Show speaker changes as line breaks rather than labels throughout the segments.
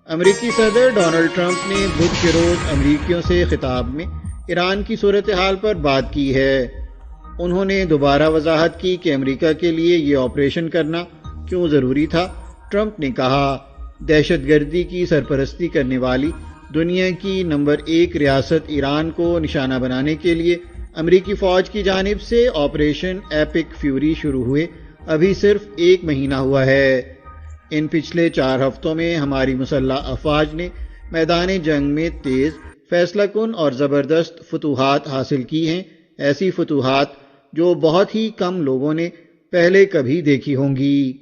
امریکی صدر Donald Trump نے بدھ کے روز امریکیوں سے خطاب میں ایران کی صورتحال پر بات کی ہے۔ انہوں نے دوبارہ وضاحت کی کہ امریکہ کے لیے یہ آپریشن کرنا کیوں ضروری تھا۔ ٹرمپ نے کہا، دہشت گردی کی سرپرستی کرنے والی دنیا کی نمبر 1 ریاست ایران کو نشانہ بنانے کے لیے امریکی فوج کی جانب سے آپریشن ایپک فیوری شروع ہوئے ابھی صرف 1 مہینہ ہوا ہے۔ ان پچھلے 4 ہفتوں میں ہماری مسلح افواج نے میدان جنگ میں تیز، فیصلہ کن اور زبردست فتوحات حاصل کی ہیں، ایسی فتوحات جو بہت ہی کم لوگوں نے پہلے کبھی دیکھی ہوں گی۔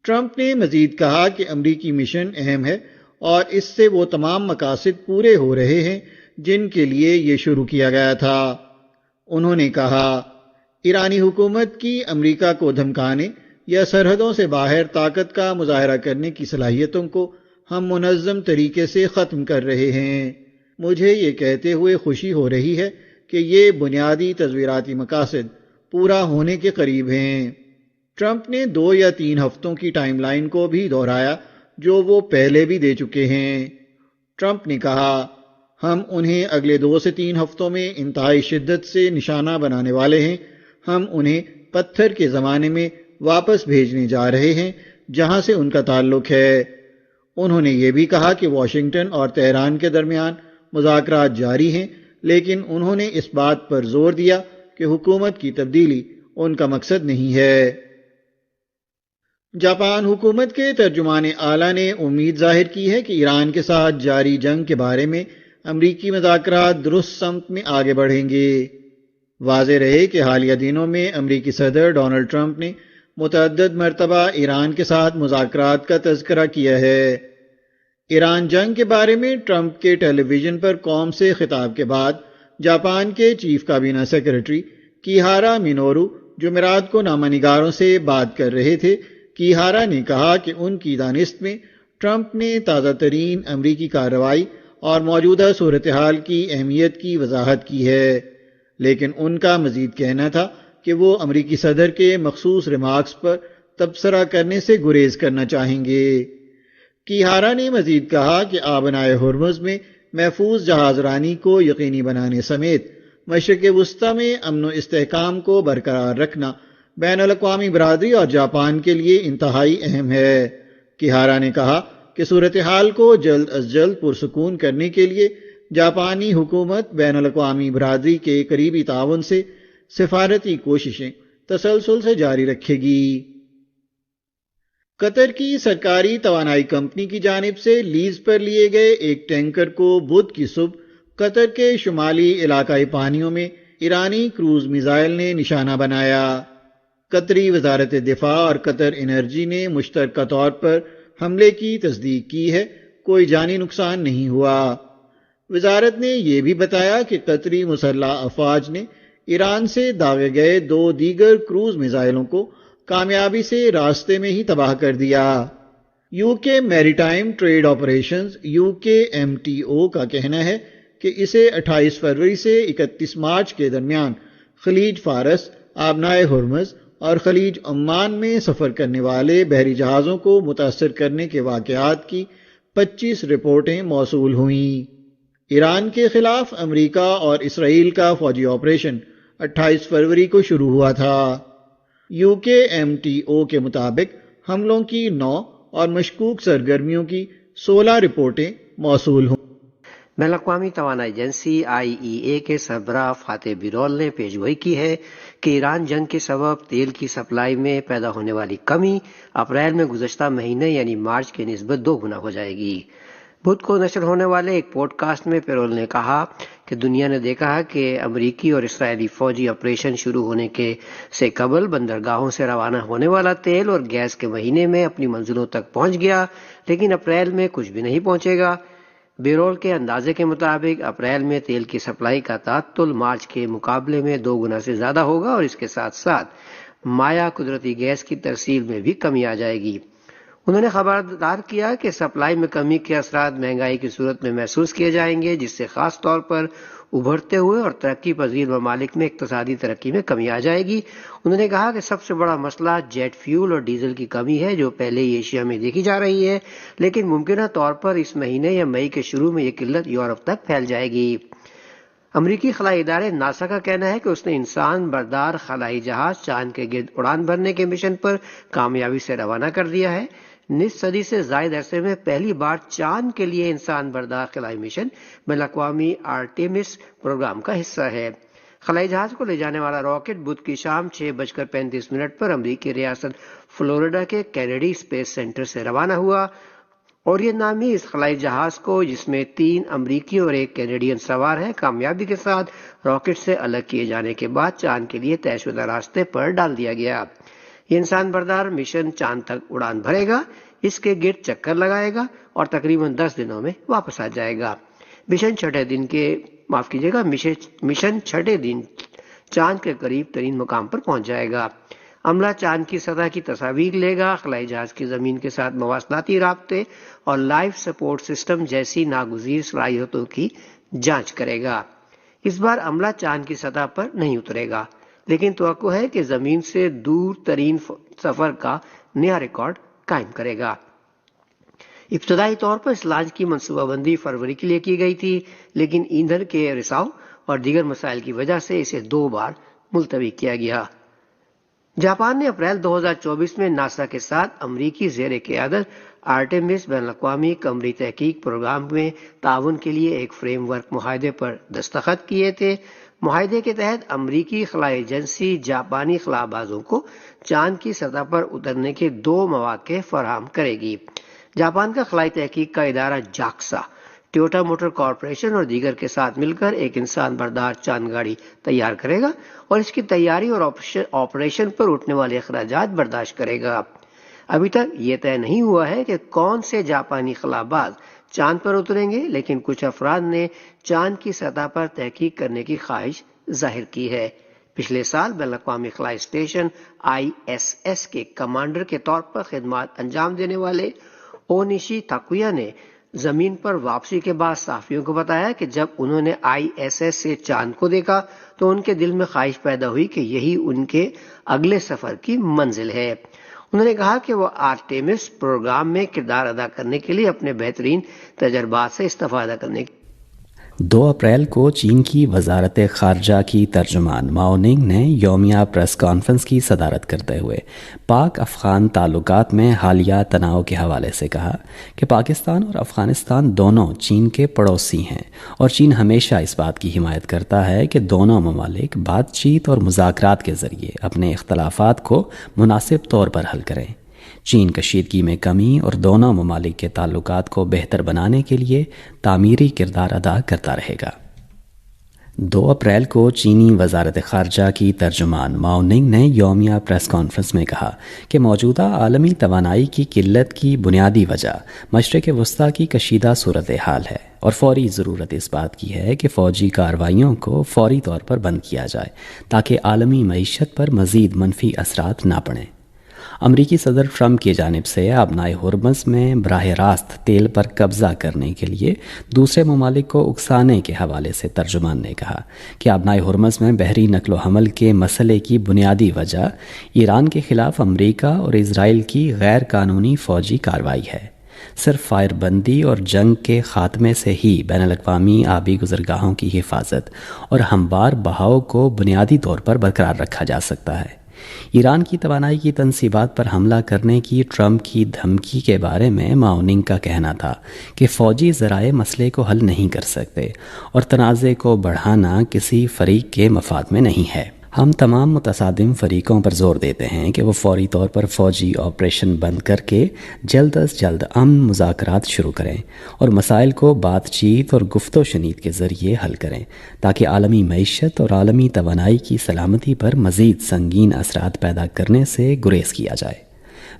ٹرمپ نے مزید کہا کہ امریکی مشن اہم ہے اور اس سے وہ تمام مقاصد پورے ہو رہے ہیں جن کے لیے یہ شروع کیا گیا تھا۔ انہوں نے کہا، ایرانی حکومت کی امریکہ کو دھمکانے یا سرحدوں سے باہر طاقت کا مظاہرہ کرنے کی صلاحیتوں کو ہم منظم طریقے سے ختم کر رہے ہیں۔ مجھے یہ کہتے ہوئے خوشی ہو رہی ہے کہ یہ بنیادی تصویراتی مقاصد پورا ہونے کے قریب ہیں۔ ٹرمپ نے 2 یا 3 ہفتوں کی ٹائم لائن کو بھی دہرایا جو وہ پہلے بھی دے چکے ہیں۔ ٹرمپ نے کہا، ہم انہیں اگلے 2 سے 3 ہفتوں میں انتہائی شدت سے نشانہ بنانے والے ہیں۔ ہم انہیں پتھر کے زمانے میں واپس بھیجنے جا رہے ہیں جہاں سے ان کا تعلق ہے۔ انہوں نے یہ بھی کہا کہ واشنگٹن اور تہران کے درمیان مذاکرات جاری ہیں، لیکن انہوں نے اس بات پر زور دیا کہ حکومت کی تبدیلی ان کا مقصد نہیں ہے۔ جاپان حکومت کے ترجمان اعلیٰ نے امید ظاہر کی ہے کہ ایران کے ساتھ جاری جنگ کے بارے میں امریکی مذاکرات درست سمت میں آگے بڑھیں گے۔ واضح رہے کہ حالیہ دنوں میں امریکی صدر ڈونلڈ ٹرمپ نے متعدد مرتبہ ایران کے ساتھ مذاکرات کا تذکرہ کیا ہے۔ ایران جنگ کے بارے میں ٹرمپ کے ٹیلی ویژن پر قوم سے خطاب کے بعد جاپان کے چیف کابینہ سیکرٹری کیہارا مینورو جمعرات کو نامہ نگاروں سے بات کر رہے تھے۔ کیہارا نے کہا کہ ان کی دانست میں ٹرمپ نے تازہ ترین امریکی کارروائی اور موجودہ صورتحال کی اہمیت کی وضاحت کی ہے، لیکن ان کا مزید کہنا تھا کہ وہ امریکی صدر کے مخصوص ریمارکس پر تبصرہ کرنے سے گریز کرنا چاہیں گے۔ کیہارا نے مزید کہا کہ آبنائے ہرمز میں محفوظ جہاز رانی کو یقینی بنانے سمیت مشرق وسطیٰ میں امن و استحکام کو برقرار رکھنا بین الاقوامی برادری اور جاپان کے لیے انتہائی اہم ہے۔ کیہارا نے کہا کہ صورتحال کو جلد از جلد پرسکون کرنے کے لیے جاپانی حکومت بین الاقوامی برادری کے قریبی تعاون سے سفارتی کوششیں تسلسل سے جاری رکھے گی۔ قطر کی سرکاری توانائی کمپنی کی جانب سے لیز پر لیے گئے ایک ٹینکر کو بدھ کی صبح قطر کے شمالی علاقائی پانیوں میں ایرانی کروز میزائل نے نشانہ بنایا۔ قطری وزارت دفاع اور قطر انرجی نے مشترکہ طور پر حملے کی تصدیق کی ہے، کوئی جانی نقصان نہیں ہوا۔ وزارت نے یہ بھی بتایا کہ قطری مسلح افواج نے ایران سے داغے گئے 2 دیگر کروز میزائلوں کو کامیابی سے راستے میں ہی تباہ کر دیا۔ یو کے میری ٹائم ٹریڈ آپریشنز UKMTO کا کہنا ہے کہ اسے 28 فروری سے 31 مارچ کے درمیان خلیج فارس، آبنائے ہرمز اور خلیج عمان میں سفر کرنے والے بحری جہازوں کو متاثر کرنے کے واقعات کی 25 رپورٹیں موصول ہوئیں۔ ایران کے خلاف امریکہ اور اسرائیل کا فوجی آپریشن 28 فروری کو شروع ہوا تھا۔ UKMTO کے مطابق حملوں کی 9 اور مشکوک سرگرمیوں کی 16 رپورٹیں موصول ہوں۔
بین الاقوامی توانائی ایجنسی IEA کے سربراہ فاتح بیرول نے پیشگوئی کی ہے کہ ایران جنگ کے سبب تیل کی سپلائی میں پیدا ہونے والی کمی اپریل میں گزشتہ مہینے یعنی مارچ کی نسبت 2 گنا ہو جائے گی۔ بدھ کو نشر ہونے والے ایک پوڈ کاسٹ میں پیرول نے کہا کہ دنیا نے دیکھا کہ امریکی اور اسرائیلی فوجی آپریشن شروع ہونے سے قبل بندرگاہوں سے روانہ ہونے والا تیل اور گیس کے مہینے میں اپنی منزلوں تک پہنچ گیا، لیکن اپریل میں کچھ بھی نہیں پہنچے گا۔ بیرول کے اندازے کے مطابق اپریل میں تیل کی سپلائی کا تعطل مارچ کے مقابلے میں 2 گنا سے زیادہ ہوگا اور اس کے ساتھ ساتھ مائع قدرتی گیس کی ترسیل میں بھی کمی آ جائے گی۔ انہوں نے خبردار کیا کہ سپلائی میں کمی کے اثرات مہنگائی کی صورت میں محسوس کیے جائیں گے، جس سے خاص طور پر ابھرتے ہوئے اور ترقی پذیر ممالک میں اقتصادی ترقی میں کمی آ جائے گی۔ انہوں نے کہا کہ سب سے بڑا مسئلہ جیٹ فیول اور ڈیزل کی کمی ہے، جو پہلے ہی ایشیا میں دیکھی جا رہی ہے، لیکن ممکنہ طور پر اس مہینے یا مئی کے شروع میں یہ قلت یورپ تک پھیل جائے گی۔ امریکی خلائی ادارے ناسا کا کہنا ہے کہ اس نے انسان بردار خلائی جہاز چاند کے گرد اڑان بھرنے کے مشن پر کامیابی سے روانہ کر دیا ہے۔ نصف صدی سے زائد عرصے میں پہلی بار چاند کے لیے انسان بردار خلائی مشن بین الاقوامی آرٹیمس پروگرام کا حصہ ہے۔ خلائی جہاز کو لے جانے والا راکٹ بدھ کی شام 6:35 پر امریکی ریاست فلوریڈا کے کینیڈی اسپیس سینٹر سے روانہ ہوا۔ اوریون نامی اس خلائی جہاز کو، جس میں 3 امریکی اور 1 کینیڈین سوار ہیں، کامیابی کے ساتھ راکٹ سے الگ کیے جانے کے بعد چاند کے لیے طے شدہ راستے پر ڈال دیا گیا۔ یہ انسان بردار مشن چاند تک اڑان بھرے گا، اس کے گرد چکر لگائے گا اور تقریباً 10 دنوں میں واپس آ جائے گا۔ مشن چھٹے دن چاند کے قریب ترین مقام پر پہنچ جائے گا۔ عملہ چاند کی سطح کی تصاویر لے گا، خلائی جہاز کی زمین کے ساتھ مواصلاتی رابطے اور لائف سپورٹ سسٹم جیسی ناگزیر صلاحیتوں کی جانچ کرے گا۔ اس بار عملہ چاند کی سطح پر نہیں اترے گا، لیکن توقع ہے کہ زمین سے دور ترین سفر کا نیا ریکارڈ قائم کرے گا۔ ابتدائی طور پر اس لانچ کی منصوبہ بندی فروری کے لیے کی گئی تھی، لیکن ایندھن کے رساؤ اور دیگر مسائل کی وجہ سے اسے 2 بار ملتوی کیا گیا۔ جاپان نے اپریل 2024 میں ناسا کے ساتھ امریکی زیر قیادت آرٹیمس بین الاقوامی قمری تحقیق پروگرام میں تعاون کے لیے ایک فریم ورک معاہدے پر دستخط کیے تھے۔ معاہدے کے تحت امریکی خلائی ایجنسی جاپانی خلا بازوں کو چاند کی سطح پر اترنے کے 2 مواقع فراہم کرے گی۔ جاپان کا خلائی تحقیق کا ادارہ جاکسا ٹویوٹا موٹر کارپوریشن اور دیگر کے ساتھ مل کر ایک انسان بردار چاند گاڑی تیار کرے گا اور اس کی تیاری اور آپریشن پر اٹھنے والے اخراجات برداشت کرے گا۔ ابھی تک یہ طے نہیں ہوا ہے کہ کون سے جاپانی خلا باز چاند پر اتریں گے، لیکن کچھ افراد نے چاند کی سطح پر تحقیق کرنے کی خواہش ظاہر کی ہے۔ پچھلے سال بین الاقوامی خلائی اسٹیشن ISS کے کمانڈر کے طور پر خدمات انجام دینے والے اونیشی تاکویا نے زمین پر واپسی کے بعد صحافیوں کو بتایا کہ جب انہوں نے ISS سے چاند کو دیکھا تو ان کے دل میں خواہش پیدا ہوئی کہ یہی ان کے اگلے سفر کی منزل ہے۔ انہوں نے کہا کہ وہ آرٹیمس پروگرام میں کردار ادا کرنے کے لیے اپنے بہترین تجربات سے استفادہ کرنے
2 اپریل کو چین کی وزارت خارجہ کی ترجمان ماؤ ننگ نے یومیہ پریس کانفرنس کی صدارت کرتے ہوئے پاک افغان تعلقات میں حالیہ تناؤ کے حوالے سے کہا کہ پاکستان اور افغانستان دونوں چین کے پڑوسی ہیں اور چین ہمیشہ اس بات کی حمایت کرتا ہے کہ دونوں ممالک بات چیت اور مذاکرات کے ذریعے اپنے اختلافات کو مناسب طور پر حل کریں۔ چین کشیدگی میں کمی اور دونوں ممالک کے تعلقات کو بہتر بنانے کے لیے تعمیری کردار ادا کرتا رہے گا۔ 2 اپریل کو چینی وزارت خارجہ کی ترجمان ماؤ ننگ نے یومیہ پریس کانفرنس میں کہا کہ موجودہ عالمی توانائی کی قلت کی بنیادی وجہ مشرق وسطیٰ کی کشیدہ صورتحال ہے اور فوری ضرورت اس بات کی ہے کہ فوجی کارروائیوں کو فوری طور پر بند کیا جائے تاکہ عالمی معیشت پر مزید منفی اثرات نہ پڑیں۔ امریکی صدر ٹرمپ کی جانب سے آبنائے ہرمز میں براہ راست تیل پر قبضہ کرنے کے لیے دوسرے ممالک کو اکسانے کے حوالے سے ترجمان نے کہا کہ آبنائے ہرمز میں بحری نقل و حمل کے مسئلے کی بنیادی وجہ ایران کے خلاف امریکہ اور اسرائیل کی غیر قانونی فوجی کارروائی ہے۔ صرف فائر بندی اور جنگ کے خاتمے سے ہی بین الاقوامی آبی گزرگاہوں کی حفاظت اور ہموار بہاؤ کو بنیادی طور پر برقرار رکھا جا سکتا ہے۔ ایران کی توانائی کی تنصیبات پر حملہ کرنے کی ٹرمپ کی دھمکی کے بارے میں ماؤ ننگ کا کہنا تھا کہ فوجی ذرائع مسئلے کو حل نہیں کر سکتے اور تنازع کو بڑھانا کسی فریق کے مفاد میں نہیں ہے۔ ہم تمام متصادم فریقوں پر زور دیتے ہیں کہ وہ فوری طور پر فوجی آپریشن بند کر کے جلد از جلد امن مذاکرات شروع کریں اور مسائل کو بات چیت اور گفت و شنید کے ذریعے حل کریں تاکہ عالمی معیشت اور عالمی توانائی کی سلامتی پر مزید سنگین اثرات پیدا کرنے سے گریز کیا جائے۔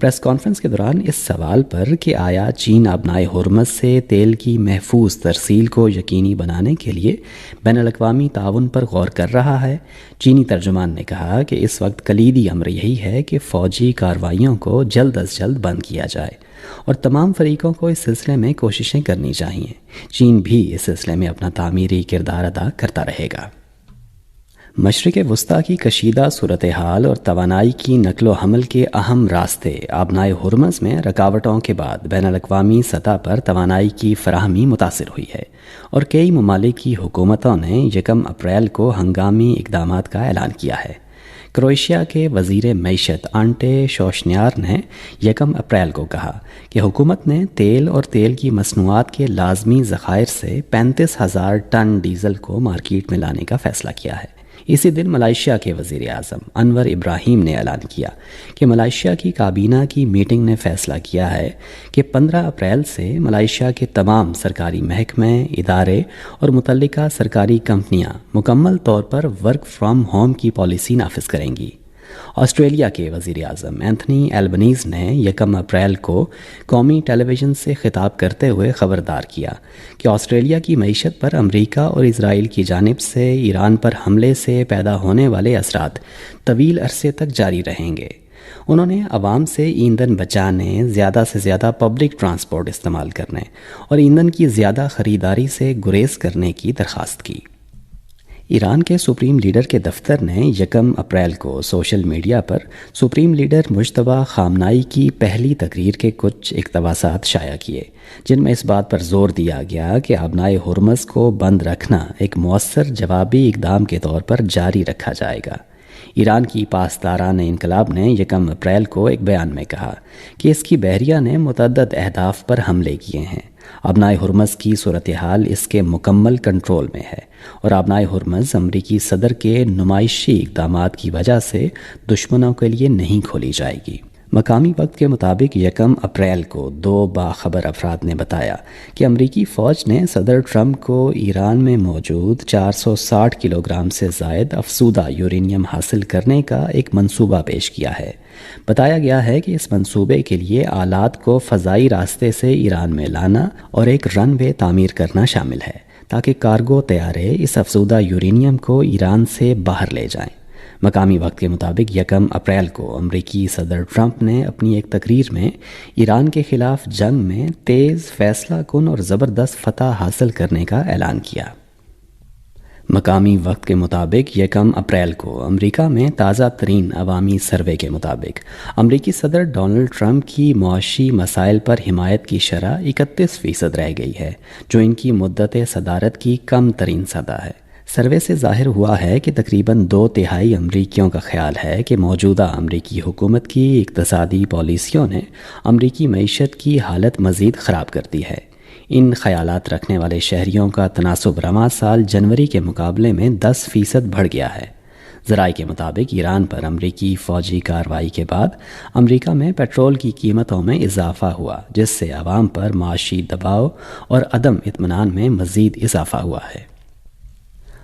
پریس کانفرنس کے دوران اس سوال پر کہ آیا چین آبنائے ہرمز سے تیل کی محفوظ ترسیل کو یقینی بنانے کے لیے بین الاقوامی تعاون پر غور کر رہا ہے، چینی ترجمان نے کہا کہ اس وقت کلیدی امر یہی ہے کہ فوجی کارروائیوں کو جلد از جلد بند کیا جائے اور تمام فریقوں کو اس سلسلے میں کوششیں کرنی چاہیے۔ چین بھی اس سلسلے میں اپنا تعمیری کردار ادا کرتا رہے گا۔ مشرق وسطیٰ کی کشیدہ صورتحال اور توانائی کی نقل و حمل کے اہم راستے آبنائے ہرمز میں رکاوٹوں کے بعد بین الاقوامی سطح پر توانائی کی فراہمی متاثر ہوئی ہے، اور کئی ممالک کی حکومتوں نے 1 اپریل کو ہنگامی اقدامات کا اعلان کیا ہے۔ کروشیا کے وزیر معیشت آنٹے شوشنیار نے 1 اپریل کو کہا کہ حکومت نے تیل اور تیل کی مصنوعات کے لازمی ذخائر سے 35,000 ٹن ڈیزل کو مارکیٹ میں لانے کا فیصلہ کیا ہے۔ اسی دن ملائیشیا کے وزیر اعظم انور ابراہیم نے اعلان کیا کہ ملائیشیا کی کابینہ کی میٹنگ نے فیصلہ کیا ہے کہ 15 اپریل سے ملائیشیا کے تمام سرکاری محکمے، ادارے اور متعلقہ سرکاری کمپنیاں مکمل طور پر ورک فرام ہوم کی پالیسی نافذ کریں گی۔ آسٹریلیا کے وزیر اعظم اینتھنی البنیز نے 1 اپریل کو قومی ٹیلی ویژن سے خطاب کرتے ہوئے خبردار کیا کہ آسٹریلیا کی معیشت پر امریکہ اور اسرائیل کی جانب سے ایران پر حملے سے پیدا ہونے والے اثرات طویل عرصے تک جاری رہیں گے۔ انہوں نے عوام سے ایندھن بچانے، زیادہ سے زیادہ پبلک ٹرانسپورٹ استعمال کرنے اور ایندھن کی زیادہ خریداری سے گریز کرنے کی درخواست کی۔ ایران کے سپریم لیڈر کے دفتر نے 1 اپریل کو سوشل میڈیا پر سپریم لیڈر مجتبیٰ خامنائی کی پہلی تقریر کے کچھ اقتباسات شائع کیے، جن میں اس بات پر زور دیا گیا کہ آبنائے ہرمز کو بند رکھنا ایک مؤثر جوابی اقدام کے طور پر جاری رکھا جائے گا۔ ایران کی پاسداران انقلاب نے 1 اپریل کو ایک بیان میں کہا کہ اس کی بحریہ نے متعدد اہداف پر حملے کیے ہیں۔ آبنائے ہرمز کی صورتحال اس کے مکمل کنٹرول میں ہے، اور آبنائے ہرمز امریکی صدر کے نمائشی اقدامات کی وجہ سے دشمنوں کے لیے نہیں کھولی جائے گی۔ مقامی وقت کے مطابق 1 اپریل کو 2 باخبر افراد نے بتایا کہ امریکی فوج نے صدر ٹرمپ کو ایران میں موجود 460 کلو گرام سے زائد افزودہ یورینیم حاصل کرنے کا ایک منصوبہ پیش کیا ہے۔ بتایا گیا ہے کہ اس منصوبے کے لیے آلات کو فضائی راستے سے ایران میں لانا اور ایک رن وے تعمیر کرنا شامل ہے تاکہ کارگو طیارے اس افزودہ یورینیم کو ایران سے باہر لے جائیں۔ مقامی وقت کے مطابق 1 اپریل کو امریکی صدر ٹرمپ نے اپنی ایک تقریر میں ایران کے خلاف جنگ میں تیز، فیصلہ کن اور زبردست فتح حاصل کرنے کا اعلان کیا۔ مقامی وقت کے مطابق 1 اپریل کو امریکہ میں تازہ ترین عوامی سروے کے مطابق امریکی صدر ڈونلڈ ٹرمپ کی معاشی مسائل پر حمایت کی شرح 31% رہ گئی ہے، جو ان کی مدت صدارت کی کم ترین سطح ہے۔ سروے سے ظاہر ہوا ہے کہ تقریباً 2/3 امریکیوں کا خیال ہے کہ موجودہ امریکی حکومت کی اقتصادی پالیسیوں نے امریکی معیشت کی حالت مزید خراب کر دی ہے۔ ان خیالات رکھنے والے شہریوں کا تناسب رواں سال جنوری کے مقابلے میں 10% بڑھ گیا ہے۔ ذرائع کے مطابق ایران پر امریکی فوجی کارروائی کے بعد امریکہ میں پیٹرول کی قیمتوں میں اضافہ ہوا، جس سے عوام پر معاشی دباؤ اور عدم اطمینان میں مزید اضافہ ہوا ہے۔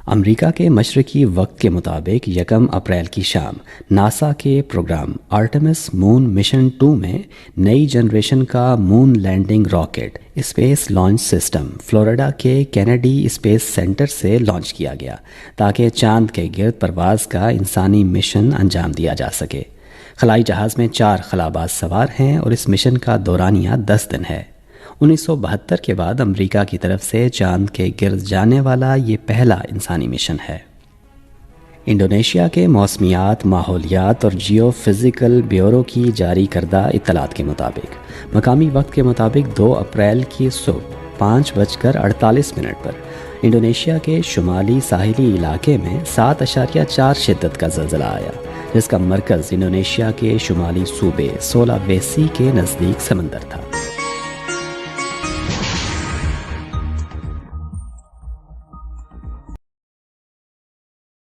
امریکہ کے مشرقی وقت کے مطابق 1 اپریل کی شام ناسا کے پروگرام آرٹمس مون مشن 2 میں نئی جنریشن کا moon landing rocket space launch system Florida کے کینیڈی اسپیس سینٹر سے لانچ کیا گیا تاکہ چاند کے گرد پرواز کا انسانی مشن انجام دیا جا سکے۔ خلائی جہاز میں 4 خلاباز سوار ہیں اور اس مشن کا دورانیہ 10 دن ہے۔ 1972 کے بعد امریکہ کی طرف سے چاند کے گرد جانے والا یہ پہلا انسانی مشن ہے۔ انڈونیشیا کے موسمیات، ماحولیات اور جیو فزیکل بیورو کی جاری کردہ اطلاعات کے مطابق مقامی وقت کے مطابق 2 اپریل کی صبح 5:48 پر انڈونیشیا کے شمالی ساحلی علاقے میں 7.4 شدت کا زلزلہ آیا، جس کا مرکز انڈونیشیا کے شمالی صوبے سولاویسی کے نزدیک سمندر تھا۔